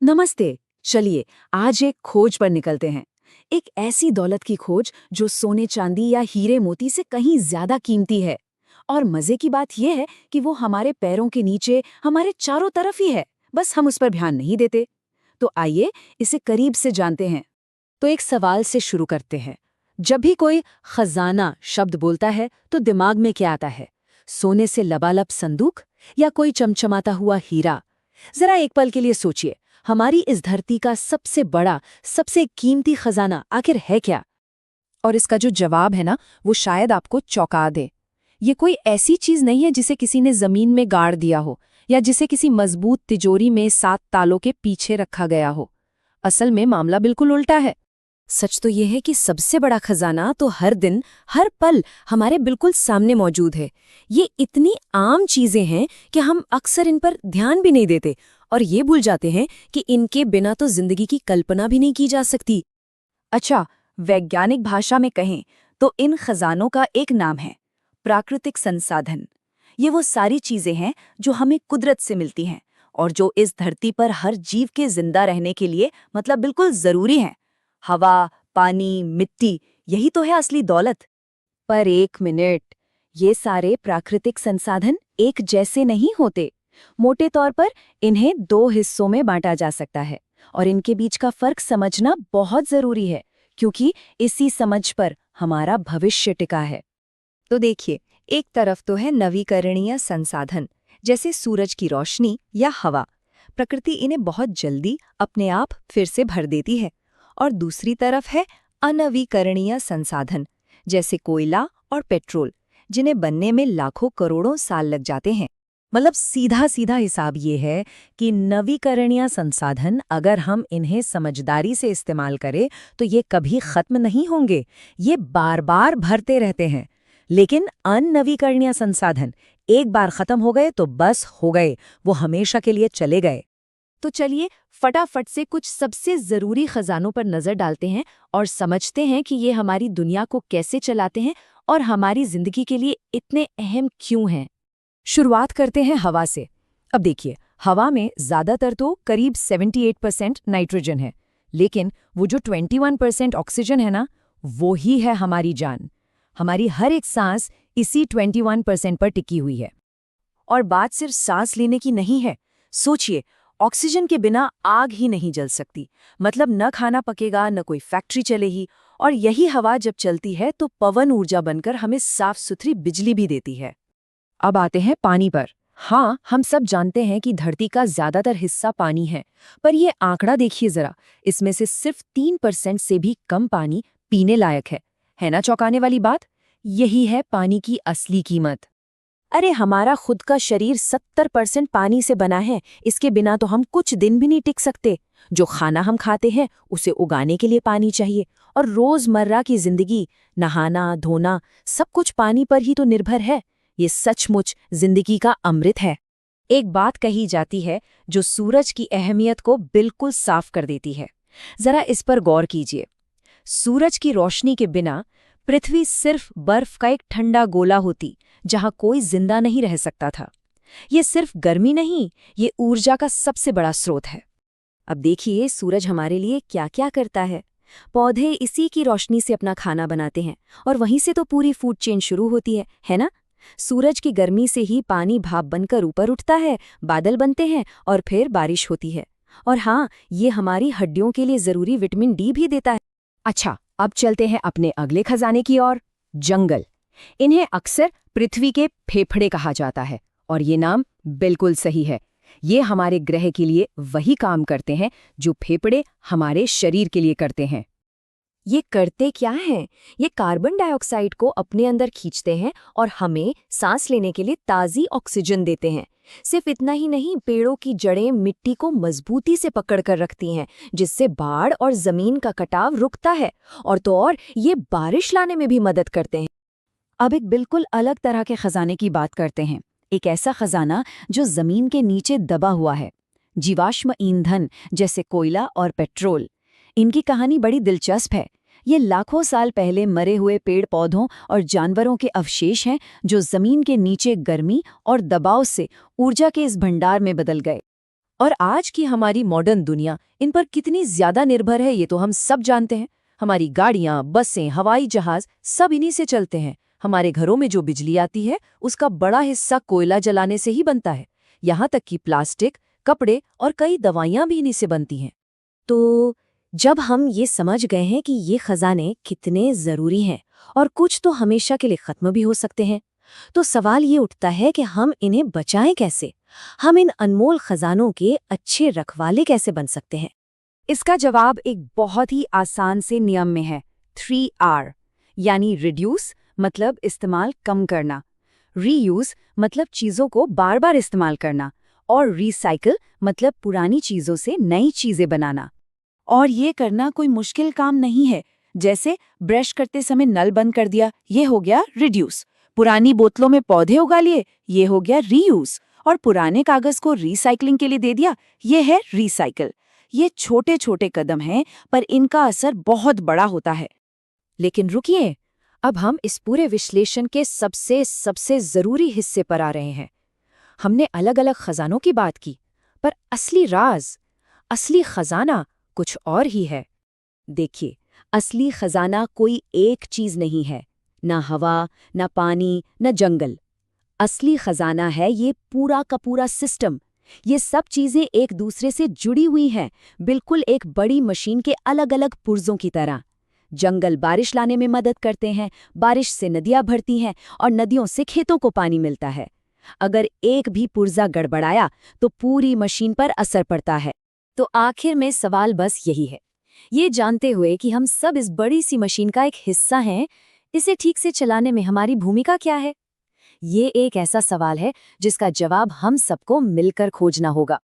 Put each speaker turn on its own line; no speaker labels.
नमस्ते। चलिए आज एक खोज पर निकलते हैं। एक ऐसी दौलत की खोज जो सोने चांदी या हीरे मोती से कहीं ज्यादा कीमती है। और मजे की बात यह है कि वो हमारे पैरों के नीचे हमारे चारों तरफ ही है, बस हम उस पर ध्यान नहीं देते। तो आइए इसे करीब से जानते हैं। तो एक सवाल से शुरू करते हैं। जब भी कोई खजाना शब्द बोलता है तो दिमाग में क्या आता है? सोने से लबालब संदूक या कोई चमचमाता हुआ हीरा? जरा एक पल के लिए सोचिए, हमारी इस धरती का सबसे बड़ा, सबसे कीमती खजाना आखिर है क्या? और इसका जो जवाब है ना, वो शायद आपको चौंका दे। ये कोई ऐसी चीज नहीं है जिसे किसी ने जमीन में गाड़ दिया हो या जिसे किसी मजबूत तिजोरी में 7 तालों के पीछे रखा गया हो। असल में मामला बिल्कुल उल्टा है। सच तो यह है कि सबसे बड़ा खजाना तो हर दिन, हर पल हमारे बिल्कुल सामने मौजूद है। ये इतनी आम चीजें हैं कि हम अक्सर इन पर ध्यान भी नहीं देते और ये भूल जाते हैं कि इनके बिना तो जिंदगी की कल्पना भी नहीं की जा सकती। अच्छा, वैज्ञानिक भाषा में कहें तो इन खजानों का एक नाम है प्राकृतिक संसाधन। ये वो सारी चीजें हैं जो हमें कुदरत से मिलती हैं और जो इस धरती पर हर जीव के जिंदा रहने के लिए मतलब बिल्कुल जरूरी हैं। हवा, पानी, मिट्टी, यही तो है असली दौलत। पर एक मिनट, ये सारे प्राकृतिक संसाधन एक जैसे नहीं होते। मोटे तौर पर इन्हें 2 हिस्सों में बांटा जा सकता है और इनके बीच का फर्क समझना बहुत जरूरी है, क्योंकि इसी समझ पर हमारा भविष्य टिका है। तो देखिए, एक तरफ तो है नवीकरणीय संसाधन, जैसे सूरज की रोशनी या हवा। प्रकृति इन्हें बहुत जल्दी अपने आप फिर से भर देती है। और दूसरी तरफ है अनवीकरणीय संसाधन, जैसे कोयला और पेट्रोल, जिन्हें बनने में लाखों करोड़ों साल लग जाते हैं। मतलब सीधा सीधा हिसाब ये है कि नवीकरणीय संसाधन अगर हम इन्हें समझदारी से इस्तेमाल करें तो ये कभी खत्म नहीं होंगे, ये बार बार भरते रहते हैं। लेकिन अननवीकरणीय संसाधन एक बार खत्म हो गए तो बस हो गए, वो हमेशा के लिए चले गए। तो चलिए फटाफट से कुछ सबसे जरूरी खजानों पर नजर डालते हैं और समझते हैं कि ये हमारी दुनिया को कैसे चलाते हैं और हमारी जिंदगी के लिए इतने अहम क्यों हैं। शुरुआत करते हैं हवा से। अब देखिए, हवा में ज्यादातर तो करीब 78% नाइट्रोजन है, लेकिन वो जो 21% ऑक्सीजन है ना, वो ही है हमारी जान। हमारी हर एक सांस इसी 21% पर टिकी हुई है। और बात सिर्फ सांस लेने की नहीं है। सोचिए, ऑक्सीजन के बिना आग ही नहीं जल सकती, मतलब न खाना पकेगा, न कोई फैक्ट्री चलेगी। और यही हवा जब चलती है तो पवन ऊर्जा बनकर हमें साफ सुथरी बिजली भी देती है। अब आते हैं पानी पर। हाँ, हम सब जानते हैं कि धरती का ज्यादातर हिस्सा पानी है, पर ये आंकड़ा देखिए जरा, इसमें से सिर्फ 3% से भी कम पानी पीने लायक है ना चौंकाने वाली बात? यही है पानी की असली कीमत। अरे हमारा खुद का शरीर 70% पानी से बना है, इसके बिना तो हम कुछ दिन भी नहीं टिक सकते। जो खाना हम खाते हैं उसे उगाने के लिए पानी चाहिए, और रोजमर्रा की जिंदगी, नहाना, धोना, सब कुछ पानी पर ही तो निर्भर है। ये सचमुच जिंदगी का अमृत है। एक बात कही जाती है जो सूरज की अहमियत को बिल्कुल साफ कर देती है। जरा इस पर गौर कीजिए। सूरज की रोशनी के बिना पृथ्वी सिर्फ बर्फ का एक ठंडा गोला होती, जहां कोई जिंदा नहीं रह सकता था। ये सिर्फ गर्मी नहीं, ये ऊर्जा का सबसे बड़ा स्रोत है। अब देखिए सूरज हमारे लिए क्या क्या करता है। पौधे इसी की रोशनी से अपना खाना बनाते हैं और वहीं से तो पूरी फूड चेन शुरू होती है ना? सूरज की गर्मी से ही पानी भाप बनकर ऊपर उठता है, बादल बनते हैं और फिर बारिश होती है। और हाँ, ये हमारी हड्डियों के लिए जरूरी विटामिन डी भी देता है। अच्छा, अब चलते हैं अपने अगले खजाने की ओर, जंगल। इन्हें अक्सर पृथ्वी के फेफड़े कहा जाता है, और ये नाम बिल्कुल सही है। ये हमारे ग्रह के लिए वही काम करते हैं जो फेफड़े हमारे शरीर के लिए करते हैं। ये करते क्या हैं? ये कार्बन डाइऑक्साइड को अपने अंदर खींचते हैं और हमें सांस लेने के लिए ताज़ी ऑक्सीजन देते हैं। सिर्फ इतना ही नहीं, पेड़ों की जड़ें मिट्टी को मजबूती से पकड़ कर रखती हैं, जिससे बाढ़ और जमीन का कटाव रुकता है। और तो और ये बारिश लाने में भी मदद करते हैं। अब एक बिल्कुल अलग तरह के खजाने की बात करते हैं। एक ऐसा खजाना जो जमीन के नीचे दबा हुआ है। जीवाश्म ईंधन, जैसे कोयला और पेट्रोल। इनकी कहानी बड़ी दिलचस्प है। ये लाखों साल पहले मरे हुए पेड़ पौधों और जानवरों के अवशेष हैं जो जमीन के नीचे गर्मी और दबाव से ऊर्जा के इस भंडार में बदल गए।
और आज की हमारी मॉडर्न दुनिया इन पर कितनी ज्यादा निर्भर है ये तो हम सब जानते हैं। हमारी गाड़ियां, बसें, हवाई जहाज सब इन्हीं से चलते हैं। हमारे घरों में जो बिजली आती है उसका बड़ा हिस्सा कोयला जलाने से ही बनता है। यहाँ तक कि प्लास्टिक, कपड़े और कई दवाइयां भी इन्हीं से बनती हैं।
तो जब हम ये समझ गए हैं कि ये खजाने कितने जरूरी हैं और कुछ तो हमेशा के लिए खत्म भी हो सकते हैं, तो सवाल ये उठता है कि हम इन्हें बचाएं कैसे? हम इन अनमोल खजानों के अच्छे रखवाले कैसे बन सकते हैं?
इसका जवाब एक बहुत ही आसान से नियम में है, 3R। यानी रिड्यूस मतलब इस्तेमाल कम करना, रीयूज मतलब चीज़ों को बार बार इस्तेमाल करना, और रिसाइकिल मतलब पुरानी चीज़ों से नई चीज़ें बनाना। और ये करना कोई मुश्किल काम नहीं है। जैसे ब्रश करते समय नल बंद कर दिया, ये हो गया रिड्यूस। पुरानी बोतलों में पौधे उगा लिए, ये हो गया रीयूज। और पुराने कागज को रिसाइकलिंग के लिए दे दिया, ये है रिसाइकिल। ये छोटे छोटे कदम हैं, पर इनका असर बहुत बड़ा होता है।
लेकिन रुकिए, अब हम इस पूरे विश्लेषण के सबसे सबसे जरूरी हिस्से पर आ रहे हैं। हमने अलग अलग खजानों की बात की, पर असली राज, असली खजाना कुछ और ही है।
देखिए, असली खजाना कोई एक चीज नहीं है, ना हवा, ना पानी, ना जंगल। असली खजाना है ये पूरा का पूरा सिस्टम। ये सब चीजें एक दूसरे से जुड़ी हुई हैं, बिल्कुल एक बड़ी मशीन के अलग अलग पुर्जों की तरह। जंगल बारिश लाने में मदद करते हैं, बारिश से नदियां भरती हैं और नदियों से खेतों को पानी मिलता है। अगर एक भी पुर्जा गड़बड़ाया तो पूरी मशीन पर असर पड़ता है।
तो आखिर में सवाल बस यही है, ये जानते हुए कि हम सब इस बड़ी सी मशीन का एक हिस्सा हैं, इसे ठीक से चलाने में हमारी भूमिका क्या है? ये एक ऐसा सवाल है जिसका जवाब हम सबको मिलकर खोजना होगा।